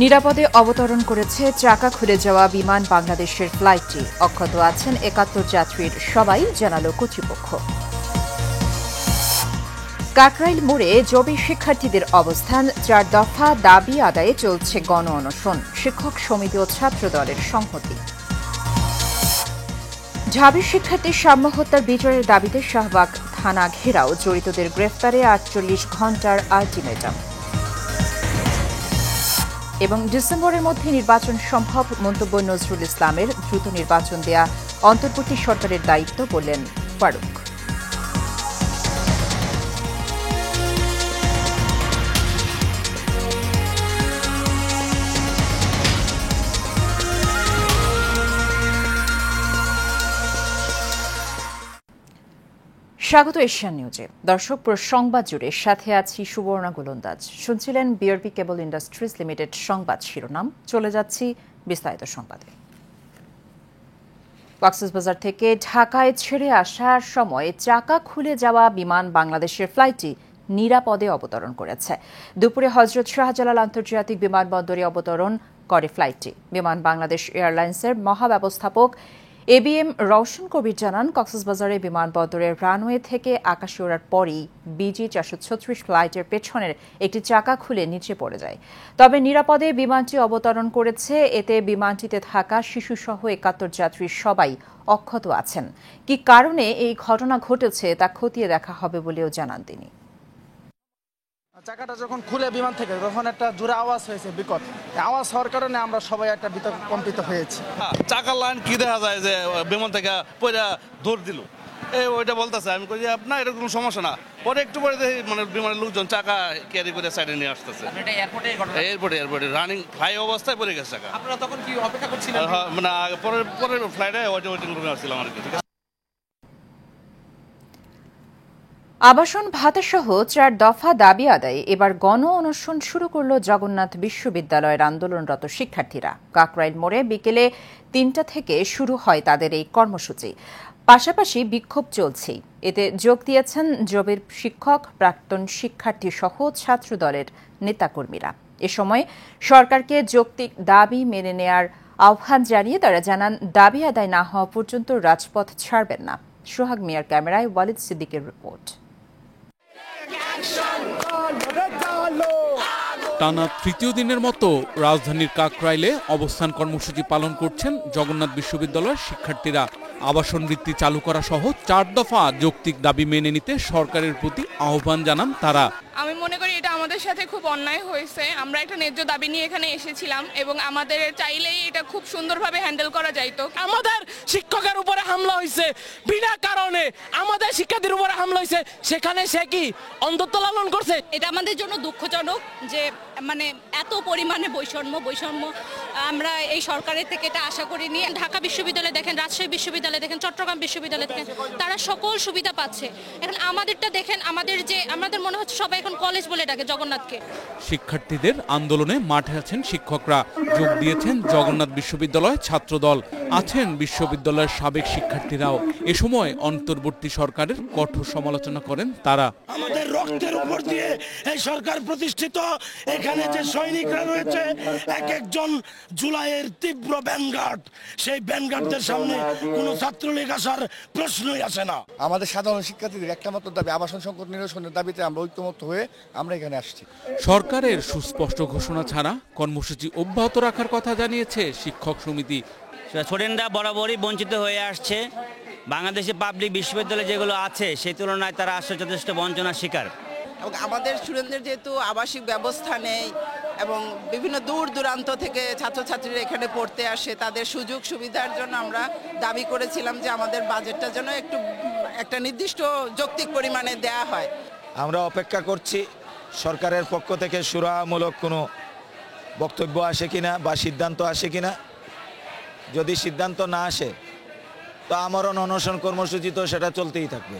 নিরাপদে অবতরণ করেছে চাকা খুলে যাওয়া বিমান বাংলাদেশের ফ্লাইটটি। অক্ষত আছেন ৭১ যাত্রীর সবাই, জানালো কর্তৃপক্ষ। কাকরাইল মোড়ে জবি শিক্ষার্থীদের অবস্থান, ৪ দফা দাবি আদায়ে চলছে গণ অনশন, শিক্ষক সমিতি ও ছাত্র দলের সংহতি। ঢাবির শিক্ষার্থীর সাম্য হত্যার বিচারের দাবিতে শাহবাগ থানা ঘেরাও, জড়িতদের গ্রেফতারে ৪৮ ঘণ্টার আলটিমেটাম। এবং ডিসেম্বরের মধ্যে নির্বাচন সম্ভব, মন্তব্য নজরুল ইসলামের। দ্রুত নির্বাচন দেয়া অন্তর্বর্তী সরকারের দায়িত্ব, বললেন ফারুক। স্বাগত এশিয়ান নিউজে। দর্শক, পুরো সংবাদ জুড়ে সাথে আছি সুবর্ণা গোলন্দাজ। শুনছিলেন বিআরপি কেবল ইন্ডাস্ট্রিজ লিমিটেড সংবাদ শিরোনাম। চলে যাচ্ছি বিস্তারিত সংবাদে। কক্সবাজার থেকে ঢাকায় ছেড়ে আসার সময় চাকা খুলে যাওয়া বিমান বাংলাদেশের ফ্লাইটটি নিরাপদে অবতরণ করেছে। দুপুরে হজরত শাহজালাল আন্তর্জাতিক বিমানবন্দরে অবতরণ করে ফ্লাইটটি। বিমান বাংলাদেশ এয়ারলাইন্সের মহাব্যবস্থাপক এবিএম রওশন কবির জানান, কক্সবাজারের বিমানবন্দরের রানওয়ে থেকে আকাশে ওড়ার পরই বিজি ৪৩৬ ফ্লাইটের পেছনের একটি চাকা খুলে নিচে পড়ে যায়। তবে নিরাপদে বিমানটি অবতরণ করেছে। এতে বিমানটিতে থাকা শিশুসহ ৭১ যাত্রীর সবাই অক্ষত আছেন। কি কারণে এই ঘটনা ঘটেছে তা খতিয়ে দেখা হবে বলেও জানান তিনি। চাকাটা যখন খুলে বিমান থেকে তখন একটা জোরে আওয়াজ হয়েছে, বিকট আওয়াজ হওয়ার কারণে আমরা সবাই একটা কম্পিত হয়েছি। চাকার লাইন কি দেখা যায় যে বিমান থেকে পয়লা দৌড় দিল, ওইটা বলতেছে। আমি কই যে আপনার এরকম সমস্যা না। পরে একটু পরে দেখি মানে বিমানের লোকজন চাকা ক্যারি করে সাইডে নিয়ে আসতেছে। এয়ারপোর্টে রানিং ফ্লাই অবস্থায় পড়ে গেছে চাকা। আপনারা তখন কি অপেক্ষা করছিলেন? মানে পরের ফ্লাইটে ওয়েটিং রুমে আসছিলাম আর কি। আবাসন ভাতাসহ ৪ দফা দাবি আদায়ে এবার গণ অনশন শুরু করল জগন্নাথ বিশ্ববিদ্যালয়ের আন্দোলনরত শিক্ষার্থীরা। কাকরাইল মোড়ে বিকেলে ৩টা থেকে শুরু হয় তাদের এই কর্মসূচি। পাশাপাশি বিক্ষোভ চলছেই। এতে যোগ দিয়েছেন জবির শিক্ষক, প্রাক্তন শিক্ষার্থী সহ ছাত্র দলের নেতাকর্মীরা। এ সময় সরকারকে যৌক্তিক দাবি মেনে নেয়ার আহ্বান জানিয়ে তারা জানান, দাবি আদায় না হওয়া পর্যন্ত রাজপথ ছাড়বেন না। সোহাগ মিয়ার ক্যামেরায় ওয়ালিদ সিদ্দিকের রিপোর্ট। টানা তৃতীয় দিনের মতো রাজধানীর কাকরাইলে অবস্থান কর্মসূচি পালন করছেন জগন্নাথ বিশ্ববিদ্যালয়ের শিক্ষার্থীরা। আবাসন বৃত্তি চালু করা সহ ৪ দফা যৌক্তিক দাবি মেনে নিতে সরকারের প্রতি আহ্বান জানান তারা। আমি মনে করি এটা আমাদের সাথে খুব অন্যায় হয়েছে। আমরা একটা ন্যায্য দাবি নিয়ে এখানে এসেছিলাম এবং আমাদের চাইলেই এটা খুব সুন্দরভাবে হ্যান্ডেল করা যাইতো। আমাদের শিক্ষকের উপরে হামলা হয়েছে বিনা কারণে, আমাদের শিক্ষার্থীর উপরে হামলা হয়েছে, সেখানে সে কি অন্ধত্ব লালন করছে? এটা আমাদের জন্য দুঃখজনক যে মানে এত পরিমাণে বৈষম্য আমরা এই সরকারের থেকে এটা আশা করিনি। ঢাকা বিশ্ববিদ্যালয় দেখেন, রাজশাহী বিশ্ববিদ্যালয় দেখেন, চট্টগ্রাম বিশ্ববিদ্যালয় দেখেন, তারা সকল সুবিধা পাচ্ছে। এখন আমাদেরটা দেখেন, আমাদের মনে হচ্ছে সবাই এখন কলেজ বলে ডাকে জগন্নাথকে। শিক্ষার্থীদের আন্দোলনে মাঠে আছেন শিক্ষকরা, যোগ দিয়েছেন জগন্নাথ বিশ্ববিদ্যালয় ছাত্রদল, আছেন বিশ্ববিদ্যালয়ের সাবেক শিক্ষার্থীরাও। এ সময় অন্তর্বর্তী সরকারের কঠোর সমালোচনা করেন তারা। আমাদের রক্তের উপর দিয়ে এই সরকার প্রতিষ্ঠিত। এখানে যে সৈনিকরা রয়েছে, এক একজন জুলাইয়ের তীব্র ব্যানগার্ড। সেই ব্যানগার্ডদের সামনে কোনো ছাত্রলীগ আসার প্রশ্নই আসে না। আমাদের সাধারণ শিক্ষার্থীদের একটা মাত্র দাবি, আবাসন সংকট নিরসনের দাবিতে আমরা ঐক্যমত্য হয়ে আমরা এখানে আসছি। সরকারের সুস্পষ্ট ঘোষণা ছাড়া কর্মসূচি অব্যাহত রাখার কথা জানিয়েছে শিক্ষক সমিতি। স্টুডেন্টরা বরাবরই বঞ্চিত হয়ে আসছে। বাংলাদেশে পাবলিক বিশ্ববিদ্যালয় যেগুলো আছে সেই তুলনায় তারা আসলে যথেষ্ট বঞ্চনার শিকার। এবং আমাদের স্টুডেন্টদের যেহেতু আবাসিক ব্যবস্থা নেই এবং বিভিন্ন দূর দূরান্ত থেকে ছাত্রছাত্রীরা এখানে পড়তে আসে, তাদের সুযোগ সুবিধার জন্য আমরা দাবি করেছিলাম যে আমাদের বাজেটটা যেন একটা নির্দিষ্ট যৌক্তিক পরিমাণে দেয়া হয়। আমরা অপেক্ষা করছি সরকারের পক্ষ থেকে সুরাহামূলক কোনো বক্তব্য আসে কিনা বা সিদ্ধান্ত আসে কিনা। যদি সিদ্ধান্ত না আসে তো আমরণ অনশন কর্মসূচি তো সেটা চলতেই থাকবে।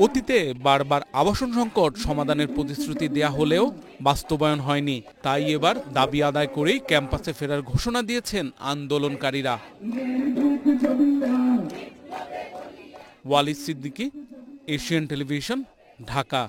অতীতে বারবার আবাসন সংকট সমাধানের প্রতিশ্রুতি দেয়া হলেও বাস্তবায়ন হয়নি। তাই এবার দাবি আদায় করেই ক্যাম্পাসে ফেরার ঘোষণা দিয়েছেন আন্দোলনকারীরা। Walid Siddiqui, Asian television, Dhaka.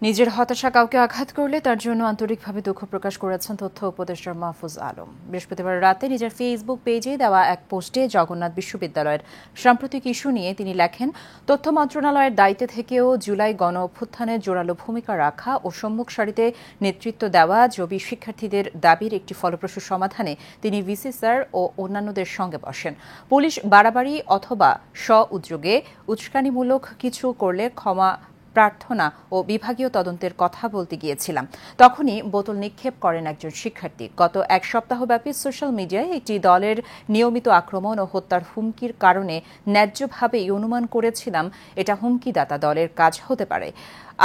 নিজের হতাশা কাউকে আঘাত করলে তার জন্য আন্তরিকভাবে দুঃখ প্রকাশ করেছেন তথ্য উপদেষ্টা মাহফুজ আলম। বৃহস্পতিবার রাতে নিজের ফেসবুক পেজে দেওয়া এক পোস্টে জগন্নাথ বিশ্ববিদ্যালয়ের সাম্প্রতিক ইস্যু নিয়ে তিনি লেখেন, তথ্য মন্ত্রণালয়ের দায়িত্বে থেকেও জুলাই গণ অভ্যুত্থানে জোরালো ভূমিকা রাখা ও সম্মুখ সারিতে নেতৃত্ব দেওয়া জবি শিক্ষার্থীদের দাবির একটি ফলপ্রসূ সমাধানে তিনি ভিসি স্যার ও অন্যান্যদের সঙ্গে বসেন। পুলিশ বাড়াবাড়ি অথবা স্ব-উদ্যোগে উস্কানিমূলক কিছু করলে ক্ষমা প্রার্থনা ও বিভাগীয় তদন্তের কথা বলতে গিয়েছিলাম, তখনই বোতল নিক্ষেপ করেন একজন শিক্ষার্থী। গত এক সপ্তাহব্যাপী সোশ্যাল মিডিয়ায় একটি দলের নিয়মিত আক্রমণ ও হত্যার হুমকির কারণে ন্যায্যভাবেই অনুমান করেছিলাম এটা হুমকিদাতা দলের কাজ হতে পারে।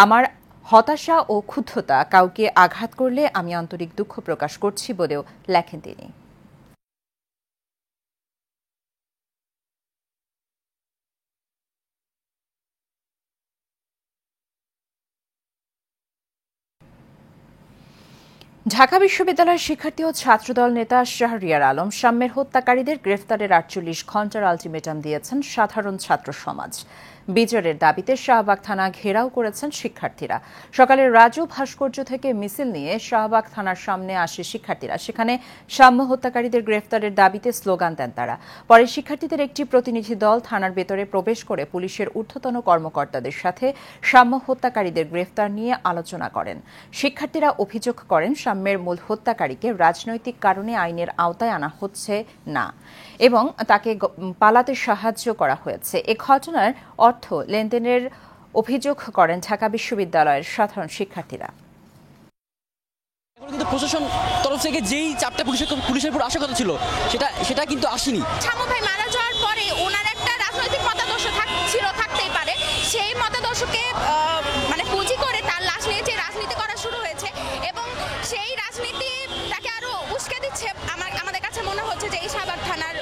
আমার হতাশা ও ক্ষুব্ধতা কাউকে আঘাত করলে আমি আন্তরিক দুঃখ প্রকাশ করছি বলেও লেখেন তিনি। ঢাকা বিশ্ববিদ্যালয়ের শিক্ষার্থী ও ছাত্রদল নেতা শাহরিয়ার আলম শাম্মের হত্যাকারীদের গ্রেফতারের 48 ঘণ্টার আলটিমেটাম দিয়েছেন সাধারণ ছাত্র সমাজ। বিচারের দাবিতে শাহবাগ থানা ঘেরাও করেছেন শিক্ষার্থীরা। সকালে রাজু ভাস্কর্য থেকে মিছিল নিয়ে শাহবাগ থানার সামনে আসে শিক্ষার্থীরা। সেখানে শাম্য হত্যাকারীদের গ্রেফতারের দাবিতে স্লোগান দেন তারা। পরে শিক্ষার্থীদের একটি প্রতিনিধি দল থানার ভেতরে প্রবেশ করে পুলিশের ঊর্ধ্বতন কর্মকর্তাদের সাথে শাম্য হত্যাকারীদের গ্রেফতার নিয়ে আলোচনা করেন। শিক্ষার্থীরা অভিযোগ করেন শাম্যের মূল হত্যাকারীকে রাজনৈতিক কারণে আইনের আওতায় আনা হচ্ছে না এবং তাকে পালাতে সাহায্য করা হয়েছে। এ ঘটনার অর্থ লেনদেনের অভিযোগ করেন ঢাকা বিশ্ববিদ্যালয়ের সাধারণ শিক্ষার্থীরা। কিন্তু প্রশাসন তরফ থেকে যেই চাপটা পুলিশের উপর আসার কথা ছিল সেটা কিন্তু আসেনি। শামু ভাই মারা যাওয়ার পরে ওনার একটা রাজনৈতিক মতাদর্শ থাকতেই পারে, সেই মতাদর্শকে মানে পুঁজি করে তার লাশ নিয়ে যে রাজনীতি করা শুরু হয়েছে এবং সেই রাজনীতি তাকে আরো উস্কে দিচ্ছে। আমাদের কাছে মনে হচ্ছে যে এই শাহবাগ থানার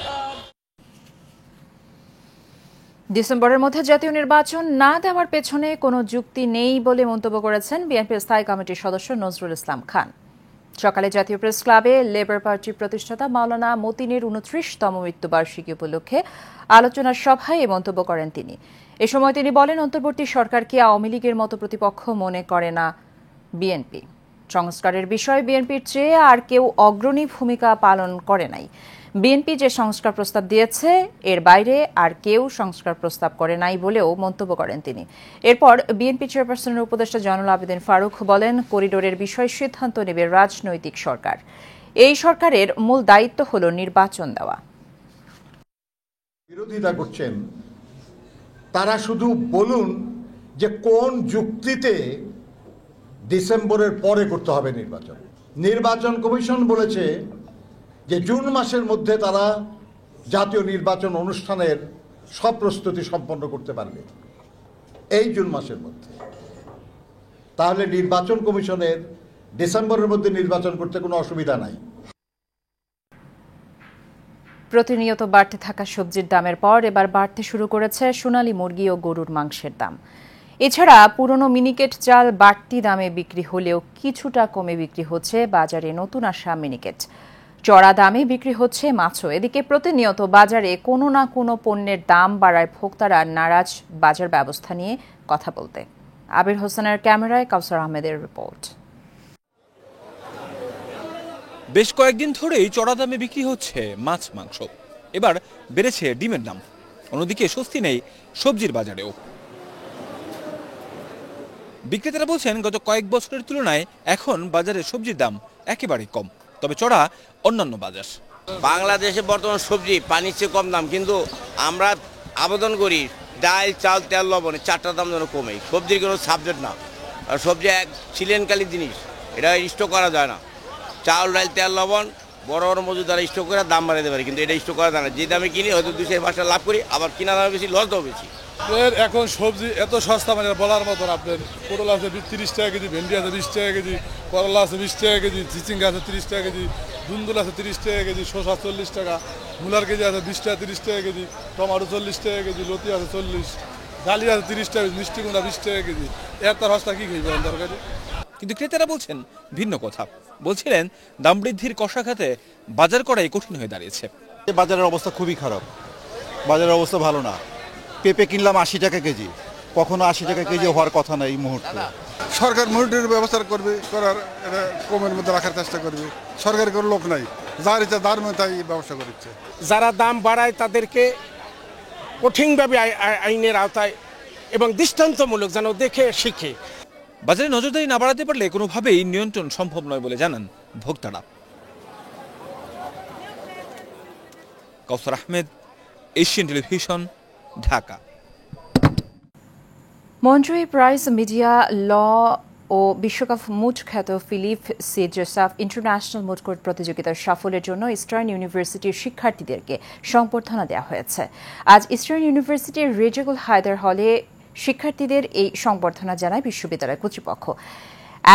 ডিসেম্বরের মধ্যে জাতীয় নির্বাচন না দেওয়ার পেছনে কোনো যুক্তি নেই বলে মন্তব্য করেছেন বিএনপির স্থায়ী কমিটির সদস্য নজরুল ইসলাম খান। সকালে জাতীয় প্রেস ক্লাবে লেবার পার্টির প্রতিষ্ঠাতা মাওলানা মতিনের 29তম মৃত্যুবার্ষিকী উপলক্ষে আলোচনা সভায় এ মন্তব্য করেন তিনি। এ সময় তিনি বলেন, অন্তর্বর্তী সরকারকে আওয়ামী লীগের মতো প্রতিপক্ষ মনে করে না বিএনপি। সংস্কারের বিষয়ে বিএনপির চেয়ে আর কেউ অগ্রণী ভূমিকা পালন করে নাই। বিএনপি যে সংস্কার প্রস্তাব দিয়েছে এর বাইরে আর কেউ সংস্কার প্রস্তাব করে নাই বলেও মন্তব্য করেন তিনি। এরপর বিএনপি চেয়ারপারসনের উপদেষ্টা জয়নুল আবেদিন ফারুক বলেন, করিডোরের বিষয়ে সিদ্ধান্ত নেবে রাজনৈতিক সরকার। এই সরকারের মূল দায়িত্ব হল নির্বাচন দেওয়া। বিরোধিতা করছেন তারা শুধু বলুন যে কোন যুক্তিতে ডিসেম্বরের পরে করতে হবে নির্বাচন। নির্বাচন কমিশন বলেছে যে জুন মাসের মধ্যে তারা জাতীয় নির্বাচন অনুষ্ঠানের সব প্রস্তুতি সম্পন্ন করতে পারবে এই জুন মাসের মধ্যে। তাহলে নির্বাচন কমিশনের ডিসেম্বরের মধ্যে নির্বাচন করতে কোনো অসুবিধা নাই। প্রতিনিয়ত বাড়তে থাকা সবজির দামের পর এবার বাড়তে শুরু করেছে সোনালী মুরগি ও গরুর মাংসের দাম। এছাড়া পুরনো মিনিকেট চাল বাড়তি দামে বিক্রি হলেও কিছুটা কমে বিক্রি হচ্ছে বাজারে নতুন আসা মিনিকেট। চড়া দামে বিক্রি হচ্ছে মাছও। এদিকে প্রতিনিয়ত বাজারে কোনো না কোনো পণ্যের দাম বাড়ায় ভোক্তারা নারাজ। বাজার ব্যবস্থা নিয়ে কথা বলতে আবির হোসেনের ক্যামেরায় কাউসার আহমেদের রিপোর্ট। বেশ কয়েকদিন ধরেই চড়া দামে বিক্রি হচ্ছে মাছ মাংস। এবার বেড়েছে ডিমের দাম। অন্যদিকে স্বস্তি নেই সবজির বাজারেও। বিক্রেতারা বলছেন, গত কয়েক বছরের তুলনায় এখন বাজারে সবজির দাম একেবারেই কম, তবে চড়া অন্যান্য বাজার। বাংলাদেশে বর্তমান সবজি পানির চেয়ে কম দাম, কিন্তু আমরা আবেদন করি ডাল, চাল, তেল, লবণ 4টার দাম যেন কমে। সবজির কোনো সাবজেক্ট না, আর সবজি এক চিলেনকালী জিনিস, এটা স্টক করা যায় না। চাল, ডাল, তেল, লবণ বড় বড় মজুদারা স্টক করে দাম বাড়াতে পারে, কিন্তু এটা স্টক করা যায় না। যে দামে কিনি হয়তো 2-5 লাভ করি, আবার কিনা দামে বেশি, লস দাও বেশি। এখন সবজি এত সস্তা মানে বলার মতন। আপনার পটল আছে 30 টাকা কেজি, ভেন্ডি আছে 20 টাকা কেজি, করলা আছে 20 টাকা কেজি, চিচিঙ্গা আছে 30 টাকা কেজি, দুন্দুল আছে 30 টাকা কেজি, শসা 40 টাকা, মূলার কেজি আছে 20 টাকা 30 টাকা কেজি, টমেটো 40 টাকা কেজি, লতি আছে 40, ডালি আছে 30 টাকা, মিষ্টি কুমড়া 20 টাকা কেজি। এর তার সস্তা কি খাইবে তরকারি? কিন্তু ক্রেতারা বলছেন ভিন্ন কথা। বলছিলেন, দাম বৃদ্ধির কষাঘাতে বাজার করাই কঠিন হয়ে দাঁড়িয়েছে। বাজারের অবস্থা খুবই খারাপ, বাজারের অবস্থা ভালো না। পেঁপে কিনলাম 80 টাকা কেজি, কখনো 80 টাকা কেজি হওয়ার কথা না এই মুহূর্তে। সরকার মনিটরিং ব্যবস্থা করবে, করার এটা কমের মধ্যে রাখার চেষ্টা করবে। সরকারের কোনো লোক নাই, যার ইচ্ছা তার মধ্যে তাই ব্যবস্থা করছে। যারা দাম বাড়ায় তাদেরকে কঠিনভাবে আইনের আওতায় এবং দৃষ্টান্তমূলক যেন দেখে শিখে। বাজারে নজরদারি না বাড়াতে পারলে কোনোভাবেই নিয়ন্ত্রণ সম্ভব নয় বলে জানান ভোক্তারা। Kawsar Ahmed, Asian television, Dhaka. মন্ট্রি প্রাইজ মিডিয়া ল ও বিশ্বকাপ মুড খ্যাত Philip C Joseph international moot court প্রতিযোগিতার সাফল্যের জন্য ইস্টার্ন ইউনিভার্সিটির শিক্ষার্থীদেরকে সংবর্ধনা দেওয়া হয়েছে। আজ ইস্টার্ন ইউনিভার্সিটির রেজেগুল হায়দার হলে শিক্ষার্থীদের এই সংবর্ধনা জানায় বিশ্ববিদ্যালয় কর্তৃপক্ষ।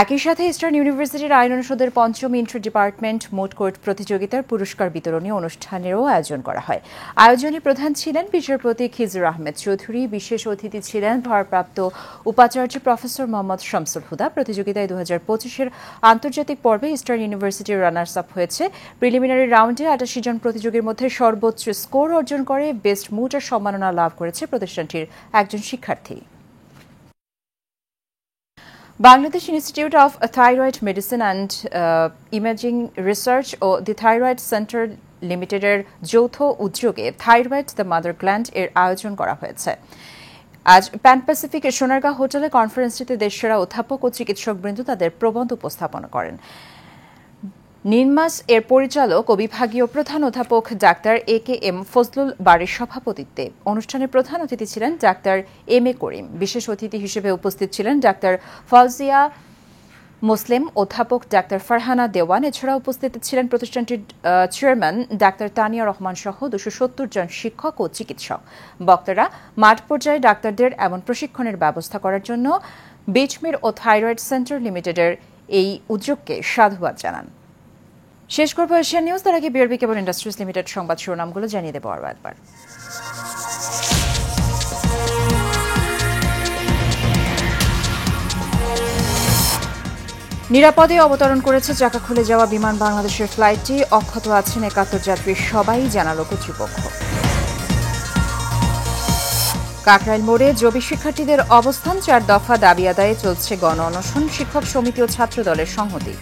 একই সাথে ইস্টার্ন ইউনিভার্সিটির আইন অনুষদের ৫ম ইন্টার ডিপার্টমেন্ট মুড কোর্ট প্রতিযোগিতার পুরস্কার বিতরণী অনুষ্ঠানেরও আয়োজন করা হয়। আয়োজনে প্রধান ছিলেন বিচারপতি খিজুর আহমেদ চৌধুরী, বিশেষ অতিথি ছিলেন ভারপ্রাপ্ত উপাচার্য প্রফেসর মোহাম্মদ শামসুল হুদা। প্রতিযোগিতায় ২০২৫-এর আন্তর্জাতিক পর্বে ইস্টার্ন ইউনিভার্সিটির রানার্স আপ হয়েছে। প্রিলিমিনারি রাউন্ডে ৮৮ জন প্রতিযোগীর মধ্যে সর্বোচ্চ স্কোর অর্জন করে বেস্ট মুডের সম্মাননা লাভ করেছে প্রতিষ্ঠানটির একজন শিক্ষার্থী। Bangladesh Institute of Thyroid Medicine and Imaging Research ও দি থাইরয়েড সেন্টার লিমিটেডের যৌথ উদ্যোগে থাইরয়েড দ্য মাদার গ্ল্যান্ড এর আয়োজন করা হয়েছে। আজ প্যান প্যাসিফিকের সোনারগাঁ হোটেলে কনফারেন্সটিতে দেশসেরা অধ্যাপক ও চিকিৎসকবৃন্দ তাদের প্রবন্ধ উপস্থাপন করেন। নিনমাস এর পরিচালক ও বিভাগীয় প্রধান অধ্যাপক ডাক্তার AKM ফজলুল বারীর সভাপতিত্বে অনুষ্ঠানে প্রধান অতিথি ছিলেন ডাক্তার MA করিম। বিশেষ অতিথি হিসেবে উপস্থিত ছিলেন ডাক্তার ফৌজিয়া মুসলিম, অধ্যাপক ডাক্তার ফারহানা দেওয়ান। এছাড়া উপস্থিত ছিলেন প্রতিষ্ঠানটির চেয়ারম্যান ডাক্তার তানিয়া রহমান সহ ২৭০ জন শিক্ষক ও চিকিৎসক। বক্তারা মাঠ পর্যায়ে ডাক্তারদের এমন প্রশিক্ষণের ব্যবস্থা করার জন্য বিচমির ও থাইরয়েড সেন্টার লিমিটেডের এই উদ্যোগকে সাধুবাদ জানান। শেষ করব এশিয়ান নিউজ। তার আগে বিআরবি কেবল ইন্ডাস্ট্রিজ লিমিটেড সংবাদ শিরোনামগুলো জানিয়ে দেব আরও একবার। নিরাপদে অবতরণ করেছে চাকা খুলে যাওয়া বিমান বাংলাদেশের ফ্লাইটটি। অক্ষত আছেন ৭১ যাত্রী, সবাই জানালো কর্তৃপক্ষ। কাকরাইল মোড়ে জবি শিক্ষার্থীদের অবস্থান, ৪ দফা দাবি আদায়ে চলছে গণ অনশন। শিক্ষক সমিতি ও ছাত্র দলের সংহতি।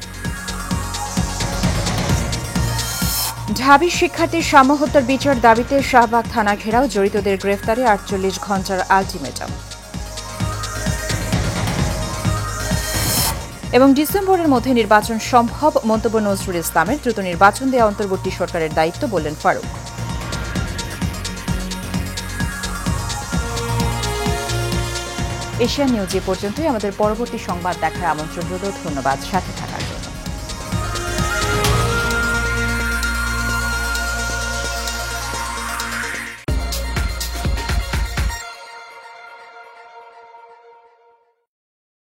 ঢাবি শিক্ষার্থীর সাম্যহত্যার বিচার দাবিতে শাহবাগ থানা ঘেরাও, জড়িতদের গ্রেফতারে ৪৮ ঘণ্টার আলটিমেটাম। এবং ডিসেম্বরের মধ্যে নির্বাচন সম্ভব, মন্তব্য নজরুল ইসলামের। দ্রুত নির্বাচন দেওয়া অন্তর্বর্তী সরকারের দায়িত্ব, বললেন ফারুক। এশিয়ান নিউজ এ পর্যন্তই। আমাদের পরবর্তী সংবাদ দেখার আমন্ত্রণ রইল। ধন্যবাদ সাথে থাকার।